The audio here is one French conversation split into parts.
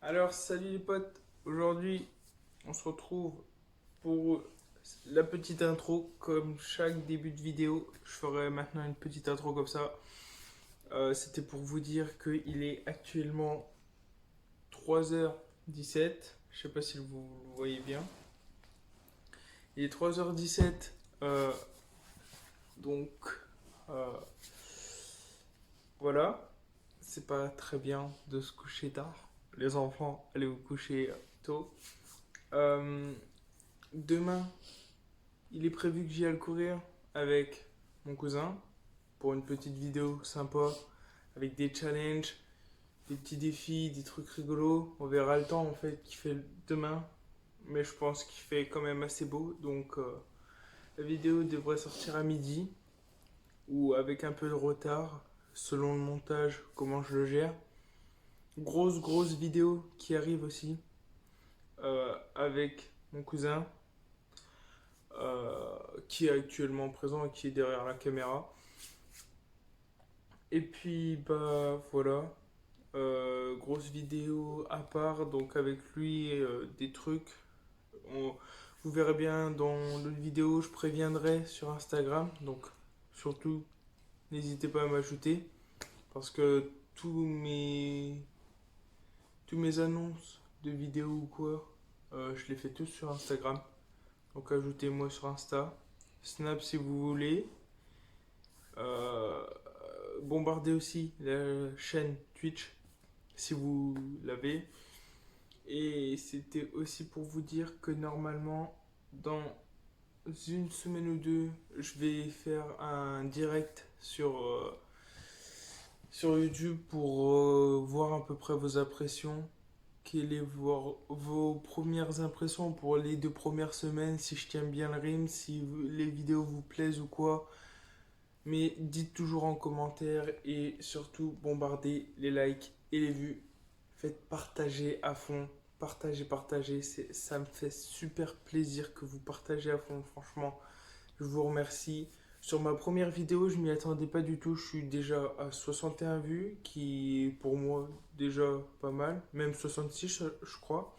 Alors, salut les potes, aujourd'hui on se retrouve pour la petite intro. Comme chaque début de vidéo, je ferai maintenant une petite intro comme ça. C'était pour vous dire qu'il est actuellement 3h17, je sais pas si vous le voyez bien. Il est 3h17, donc euh, voilà, c'est pas très bien de se coucher tard. Les enfants, allez vous coucher tôt. Euh, Demain, il est prévu que j'y aille courir avec mon cousin pour une petite vidéo sympa avec des challenges, des petits défis, des trucs rigolos. On verra le temps en fait qu'il fait demain, mais je pense qu'il fait quand même assez beau. Donc la vidéo devrait sortir à midi ou avec un peu de retard selon le montage, comment je le gère. Grosse vidéo qui arrive aussi avec mon cousin qui est actuellement présent et qui est derrière la caméra. Et puis bah voilà, grosse vidéo à part, donc avec lui des trucs. Vous verrez bien dans l'autre vidéo, je préviendrai sur Instagram, donc surtout n'hésitez pas à m'ajouter parce que tous mes annonces de vidéos ou quoi, je les fais tous sur Instagram. Donc ajoutez-moi sur Insta, Snap si vous voulez. Bombardez aussi la chaîne Twitch si vous l'avez. Et c'était aussi pour vous dire que normalement, dans une semaine ou deux, je vais faire un direct sur YouTube pour voir à peu près vos impressions. Quelles sont vos premières impressions pour les 2 premières semaines, si je tiens bien le rythme, si les vidéos vous plaisent ou quoi. Mais dites toujours en commentaire et surtout bombardez les likes et les vues. Faites partager à fond. Partagez. Ça me fait super plaisir que vous partagez à fond. Franchement, je vous remercie. Sur ma première vidéo, je m'y attendais pas du tout. Je suis déjà à 61 vues, qui est pour moi déjà pas mal. Même 66, je crois.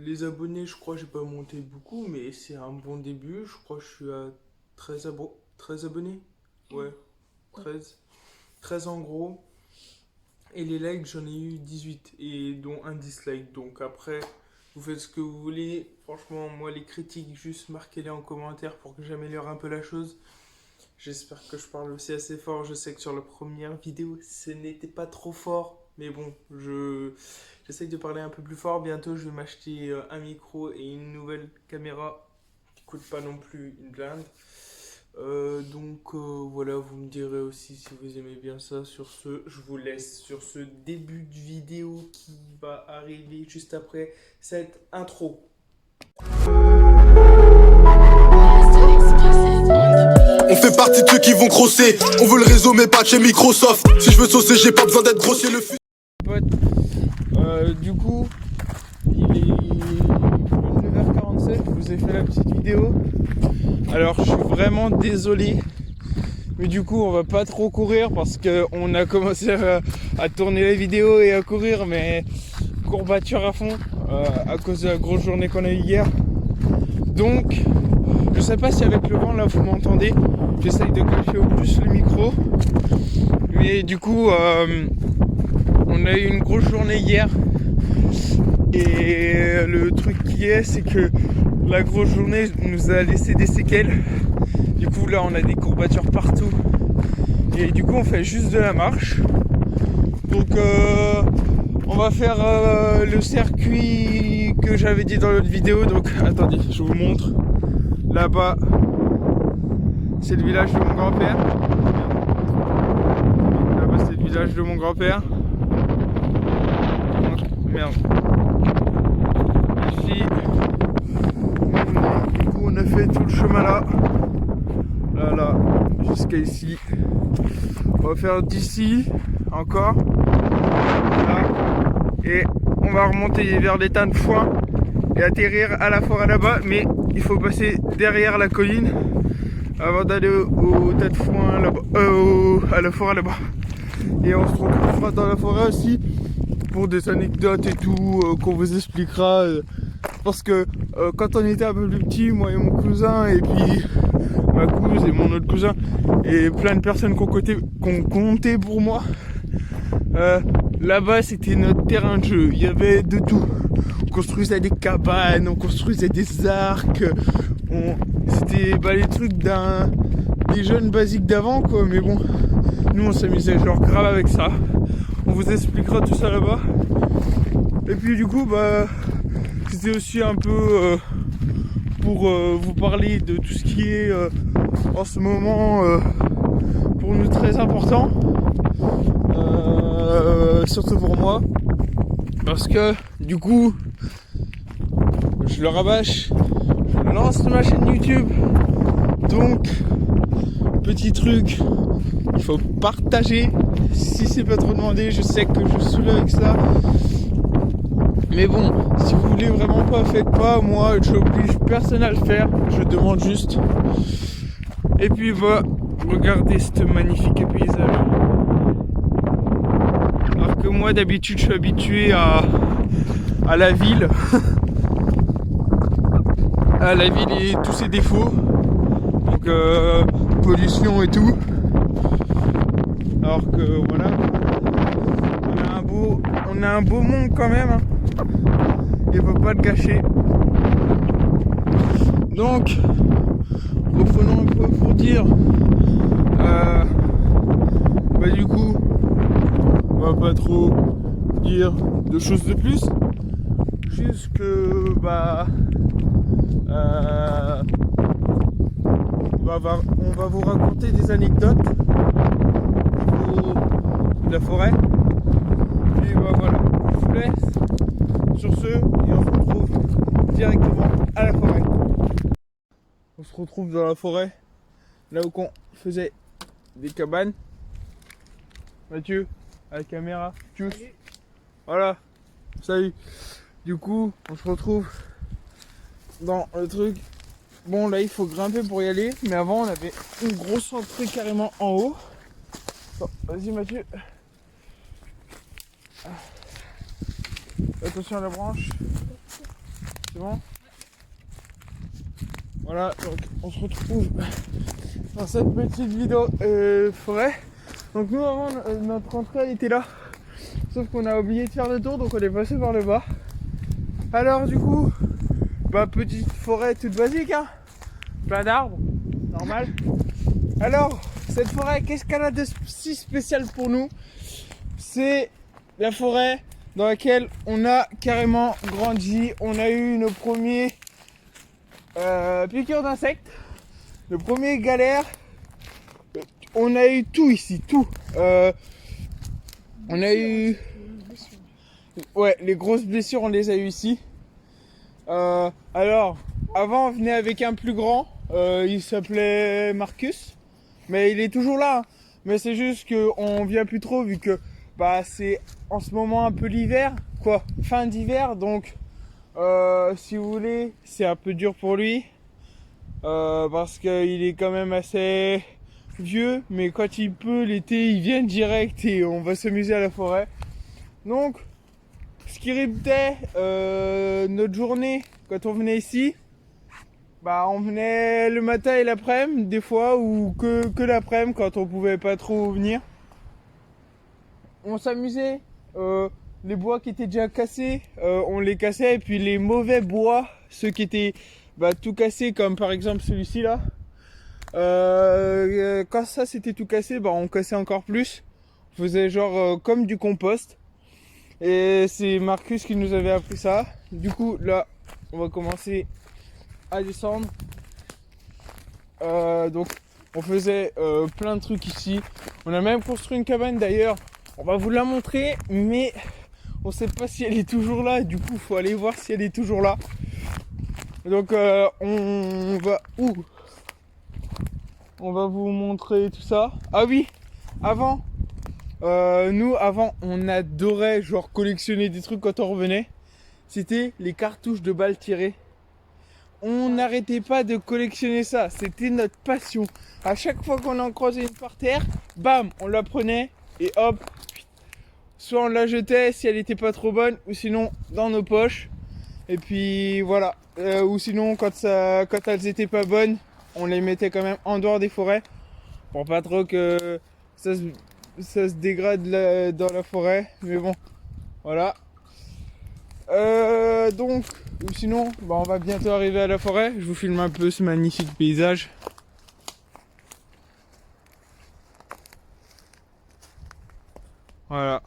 Les abonnés, je crois, j'ai pas monté beaucoup, mais c'est un bon début. Je crois que je suis à 13 abonnés. Ouais, 13. 13 en gros. Et les likes, j'en ai eu 18, et dont un dislike. Donc après, vous faites ce que vous voulez. Franchement, moi, les critiques, juste marquez-les en commentaire pour que j'améliore un peu la chose. J'espère que je parle aussi assez fort. Je sais que sur la première vidéo, ce n'était pas trop fort. Mais bon, j'essaye de parler un peu plus fort. Bientôt, je vais m'acheter un micro et une nouvelle caméra qui coûte pas non plus une blinde. Voilà, vous me direz aussi si vous aimez bien ça. Sur ce, je vous laisse sur ce début de vidéo qui va arriver juste après cette intro. On fait partie de ceux qui vont grosser. On veut le réseau mais pas de chez Microsoft. Si je veux saucer j'ai pas besoin d'être grossier. Du coup, il est 9h47, je vous ai fait la petite vidéo. Alors je suis vraiment désolé, mais du coup on va pas trop courir parce qu'on a commencé à tourner la vidéo et à courir, mais courbature à fond à cause de la grosse journée qu'on a eu hier. Donc je sais pas si avec le vent là vous m'entendez, j'essaye de cacher au plus le micro, mais du coup on a eu une grosse journée hier. Et le truc qui est, c'est que la grosse journée nous a laissé des séquelles. Du coup là on a des courbatures partout. Et du coup on fait juste de la marche. Donc on va faire le circuit que j'avais dit dans l'autre vidéo. Donc attendez, je vous montre. Là-bas, c'est le village de mon grand-père. Là-bas c'est le village de mon grand-père. Merde. Ici, du coup on a fait tout le chemin là, jusqu'à ici. On va faire d'ici encore, là, et on va remonter vers l'étang de Foin et atterrir à la forêt là-bas, mais il faut passer derrière la colline avant d'aller au tas de foin là-bas, à la forêt là-bas. Et on se retrouvera dans la forêt aussi pour des anecdotes et tout qu'on vous expliquera. Parce que quand on était un peu plus petit, moi et mon cousin et puis ma cousine et mon autre cousin et plein de personnes qu'on comptait pour moi, là-bas c'était notre terrain de jeu. Il y avait de tout. On construisait des cabanes, on construisait des arcs. C'était les trucs des jeunes basiques d'avant quoi. Mais bon, nous on s'amusait genre grave avec ça. On vous expliquera tout ça là-bas. Et puis du coup c'était aussi un peu pour vous parler de tout ce qui est en ce moment pour nous très important, surtout pour moi, parce que du coup je le rabâche, je lance ma chaîne YouTube, donc petit truc, il faut partager si c'est pas trop demandé. Je sais que je suis là avec ça. Mais bon, si vous voulez vraiment pas, faites pas. Moi, j'oblige personne à le faire. Je demande juste. Et puis, regardez ce magnifique paysage. Alors que moi, d'habitude, je suis habitué à la ville. À la ville et tous ses défauts. Donc, pollution et tout. Alors que, voilà. On a un beau monde quand même. Hein. Il ne faut pas le gâcher. Donc, reprenons un peu pour dire, du coup, on va pas trop dire de choses de plus. Juste que, on va vous raconter des anecdotes de la forêt. Et voilà, je vous laisse sur ce et on se retrouve directement à la forêt. On se retrouve dans la forêt, là où on faisait des cabanes. Mathieu, à la caméra, tchuss. Voilà, salut. Du coup, on se retrouve dans le truc. Bon, là, il faut grimper pour y aller, mais avant, on avait une grosse entrée carrément en haut. Bon, vas-y, Mathieu. Attention à la branche. C'est bon? Voilà, donc on se retrouve dans cette petite vidéo forêt. Donc nous avant notre entrée elle était là. Sauf qu'on a oublié de faire le tour, donc on est passé par le bas. Alors du coup, petite forêt toute basique, hein. Plein d'arbres, normal. Alors, cette forêt, qu'est-ce qu'elle a de si spécial pour nous? C'est la forêt dans laquelle on a carrément grandi. On a eu nos premiers piqûres d'insectes, le premier galère. On a eu tout ici, tout. On a eu... Ouais, les grosses blessures, on les a eu ici. Alors, avant, on venait avec un plus grand. Il s'appelait Marcus. Mais il est toujours là. Hein. Mais c'est juste qu'on vient plus trop vu que c'est en ce moment un peu l'hiver. Quoi, fin d'hiver. Donc, si vous voulez, c'est un peu dur pour lui. Parce qu'il est quand même assez vieux. Mais quand il peut, l'été, il vient direct et on va s'amuser à la forêt. Donc, ce qui répétait notre journée quand on venait ici, on venait le matin et l'après-midi des fois, ou que l'après-midi quand on pouvait pas trop venir. On s'amusait, les bois qui étaient déjà cassés, on les cassait, et puis les mauvais bois, ceux qui étaient tout cassés, comme par exemple celui-ci là, quand ça c'était tout cassé, on cassait encore plus, on faisait genre comme du compost. Et c'est Marcus qui nous avait appris ça. Du coup, là, on va commencer à descendre. Donc, on faisait plein de trucs ici. On a même construit une cabane d'ailleurs. On va vous la montrer, mais on sait pas si elle est toujours là. Du coup, il faut aller voir si elle est toujours là. Donc, on va où? On va vous montrer tout ça. Ah oui, avant. Nous avant on adorait genre collectionner des trucs quand on revenait. C'était les cartouches de balles tirées. On n'arrêtait pas de collectionner ça. C'était notre passion. À chaque fois qu'on en croisait une par terre, bam, on la prenait et hop, soit on la jetait si elle était pas trop bonne, ou sinon dans nos poches. Et puis voilà, ou sinon quand elles étaient pas bonnes, on les mettait quand même en dehors des forêts pour pas trop que ça se dégrade dans la forêt. Mais bon, voilà. Donc, ou sinon, bah, on va bientôt arriver à la forêt. Je vous filme un peu ce magnifique paysage. Voilà,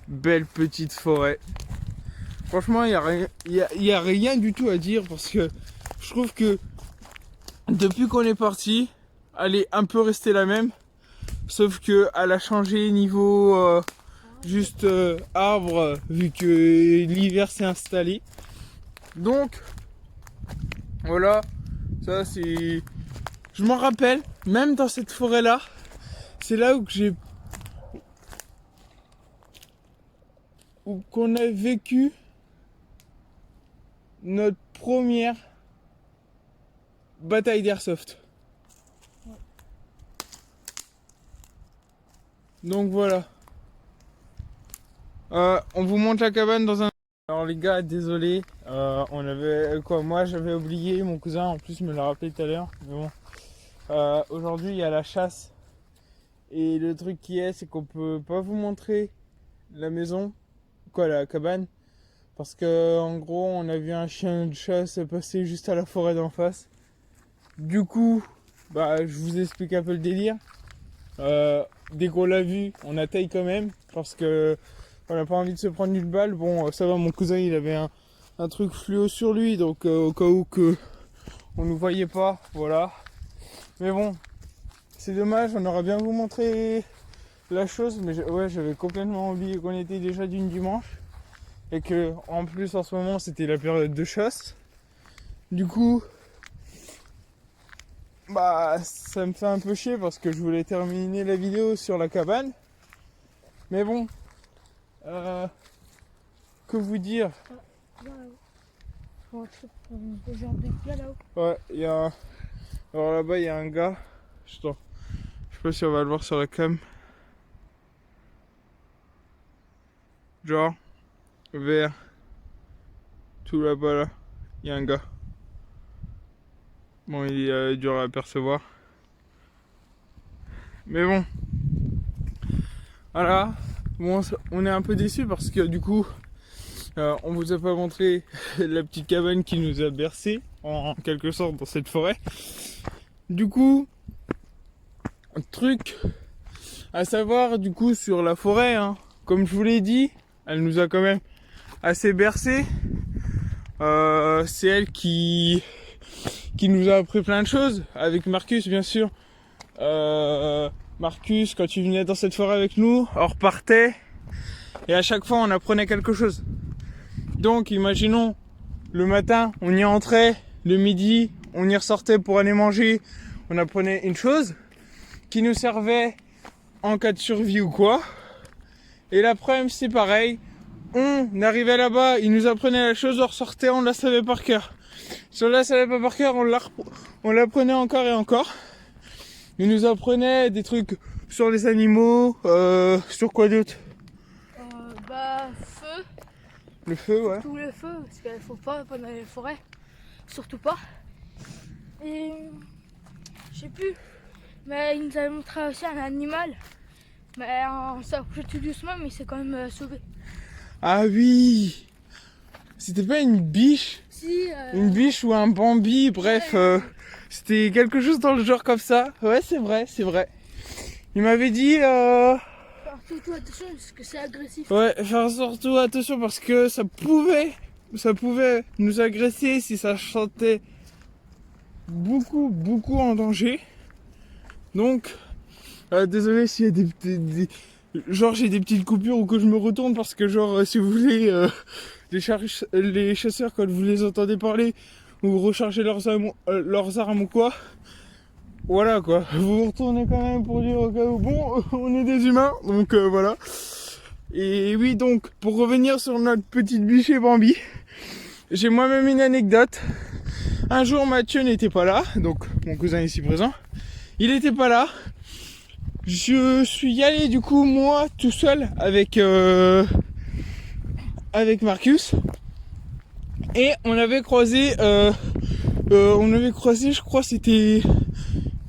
belle petite forêt. Franchement, il y a rien du tout à dire parce que je trouve que depuis qu'on est parti, elle est un peu restée la même, sauf que elle a changé niveau juste arbre vu que l'hiver s'est installé. Donc voilà, ça c'est. Je m'en rappelle, même dans cette forêt là, c'est là où qu'on a vécu notre première bataille d'airsoft. Donc voilà. On vous montre la cabane dans un... Alors les gars, désolé, on avait quoi, moi j'avais oublié, mon cousin en plus me l'a rappelé tout à l'heure. Mais bon, aujourd'hui il y a la chasse et le truc qui est, c'est qu'on peut pas vous montrer la maison, quoi, la cabane, parce que en gros on a vu un chien de chasse passer juste à la forêt d'en face. Du coup, bah je vous explique un peu le délire. Dès qu'on l'a vu, on attaque quand même parce que on n'a pas envie de se prendre une balle. Bon, ça va, mon cousin il avait un truc fluo sur lui, donc au cas où que on nous voyait pas, voilà. Mais bon, c'est dommage, on aurait bien vous montrer la chose, mais ouais, j'avais complètement oublié qu'on était déjà d'une dimanche et que en plus en ce moment c'était la période de chasse. Du coup, bah ça me fait un peu chier parce que je voulais terminer la vidéo sur la cabane. Mais bon, que vous dire? Ouais, il y a... Alors là-bas il y a un gars, je sais pas si on va le voir sur la cam. Genre, vers tout là-bas là, il y a un gars. Bon, il est dur à apercevoir. Mais bon. Voilà. Bon, on est un peu déçus parce que du coup, on vous a pas montré la petite cabane qui nous a bercé en quelque sorte dans cette forêt. Du coup, un truc à savoir du coup sur la forêt, hein. Comme je vous l'ai dit, elle nous a quand même assez bercé. C'est elle qui nous a appris plein de choses, avec Marcus bien sûr. Marcus, quand il venait dans cette forêt avec nous, on repartait et à chaque fois on apprenait quelque chose. Donc imaginons, le matin on y entrait, le midi on y ressortait pour aller manger, on apprenait une chose qui nous servait en cas de survie ou quoi. Et l'après-midi c'est pareil, on arrivait là-bas, il nous apprenait la chose, on ressortait, on la savait par cœur. Si on la savait pas par cœur, on l'apprenait encore et encore. Il nous apprenait des trucs sur les animaux, sur quoi d'autre? Feu. Le feu, ouais. Tout le feu, parce qu'il faut pas pendant les forêts, surtout pas. Et je sais plus, mais il nous avait montré aussi un animal. Mais on s'est approché tout doucement, mais il s'est quand même sauvé. Ah oui! C'était pas une biche? Si, Une biche ou un Bambi, bref, c'était quelque chose dans le genre comme ça. Ouais, c'est vrai, c'est vrai. Il m'avait dit... faire surtout attention parce que c'est agressif. Ouais, faire surtout attention parce que ça pouvait nous agresser si ça se sentait beaucoup en danger. Donc, désolé s'il y a des genre j'ai des petites coupures ou que je me retourne parce que genre si vous voulez les chasseurs quand vous les entendez parler ou recharger leurs armes ou quoi, voilà quoi, vous vous retournez quand même pour dire au cas où, bon, on est des humains, donc voilà. Et oui, donc pour revenir sur notre petite biche Bambi, j'ai moi-même une anecdote. Un jour Mathieu n'était pas là, donc mon cousin ici présent, il était pas là. je suis allé du coup moi tout seul avec Marcus et on avait croisé je crois c'était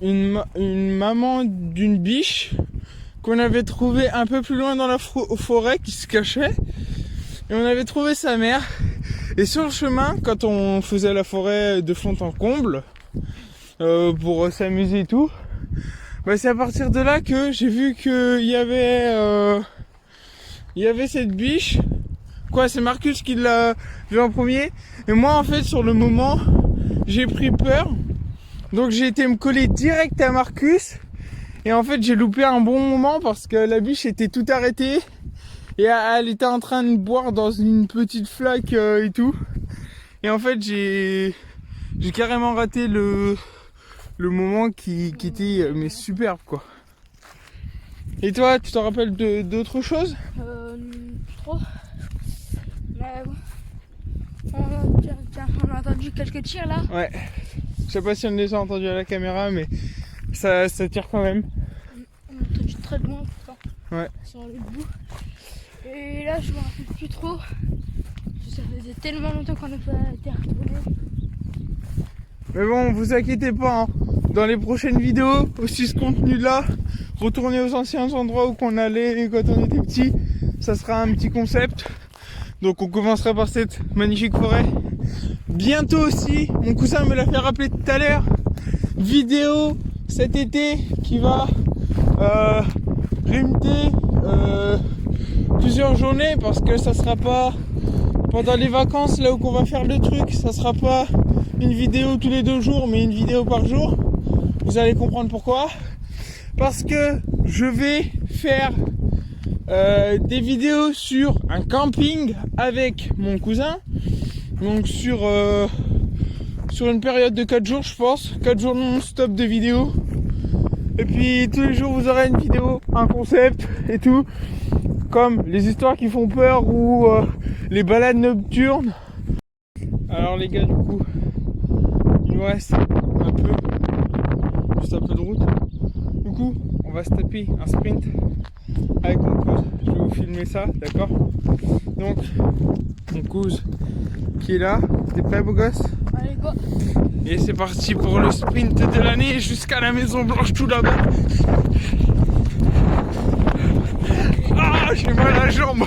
une maman d'une biche qu'on avait trouvé un peu plus loin dans la forêt qui se cachait et on avait trouvé sa mère. Et sur le chemin, quand on faisait la forêt de fond en comble pour s'amuser et tout, bah c'est à partir de là que j'ai vu qu'il y avait cette biche. Quoi, c'est Marcus qui l'a vu en premier. Et moi en fait sur le moment j'ai pris peur. Donc j'ai été me coller direct à Marcus. Et en fait j'ai loupé un bon moment parce que la biche était tout arrêtée. Et elle était en train de boire dans une petite flaque et tout. Et en fait j'ai carrément raté le moment qui était mais superbe quoi. Et toi, tu t'en rappelles d'autres choses? Plus trop. Mais on a entendu quelques tirs là. Ouais. Je sais pas si on les a entendus à la caméra, mais ça tire quand même. On a entendu très loin pourtant. Ouais. Sur le bout. Et là, je me rappelle plus trop. Ça faisait tellement longtemps qu'on n'a pas été retourné. Mais bon, vous inquiétez pas, hein. Dans les prochaines vidéos, aussi ce contenu-là, retourner aux anciens endroits où qu'on allait quand on était petit, ça sera un petit concept. Donc on commencera par cette magnifique forêt. Bientôt aussi, mon cousin me l'a fait rappeler tout à l'heure, vidéo cet été qui va rémuter plusieurs journées parce que ça sera pas pendant les vacances là où qu'on va faire le truc, ça sera pas une vidéo tous les 2 jours mais une vidéo par jour. Vous allez comprendre pourquoi. Parce que je vais faire des vidéos sur un camping avec mon cousin. Donc sur une période de 4 jours je pense. 4 jours non-stop de vidéos. Et puis tous les jours vous aurez une vidéo, un concept et tout. Comme les histoires qui font peur ou les balades nocturnes. Alors les gars, du coup, il nous reste juste un peu de route. Du coup, on va se taper un sprint avec mon cousin. Je vais vous filmer ça, d'accord? Donc, mon cousin qui est là. T'es prêt, beau gosse? Allez, go. Et c'est parti pour le sprint de l'année jusqu'à la Maison Blanche tout là-bas. Ah, j'ai mal à la jambe.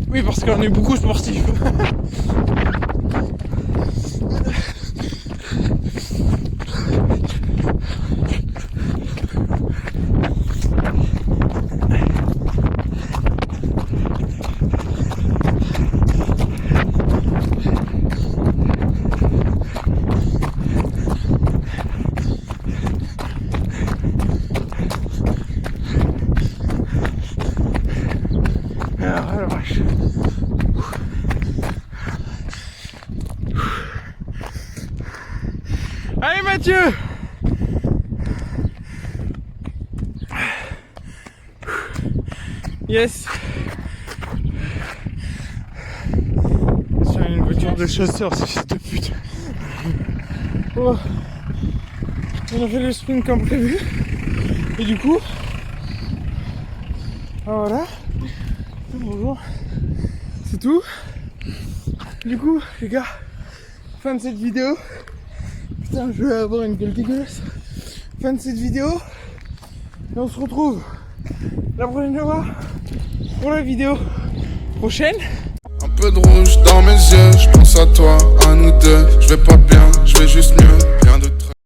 Oui, parce qu'on est beaucoup sportifs. Alors, vache. Allez Mathieu! Yes! Sur une voiture de chasseur, c'est fils de pute. Oh. On a fait le sprint comme prévu. Et du coup, voilà. Bonjour. C'est tout. Du coup, les gars, fin de cette vidéo. Putain, je vais avoir une gueule dégueulasse. Fin de cette vidéo. Et on se retrouve la prochaine fois pour la vidéo prochaine. Un peu de rouge dans mes yeux, je pense à toi, à nous deux. Je vais pas bien, je vais juste mieux, rien de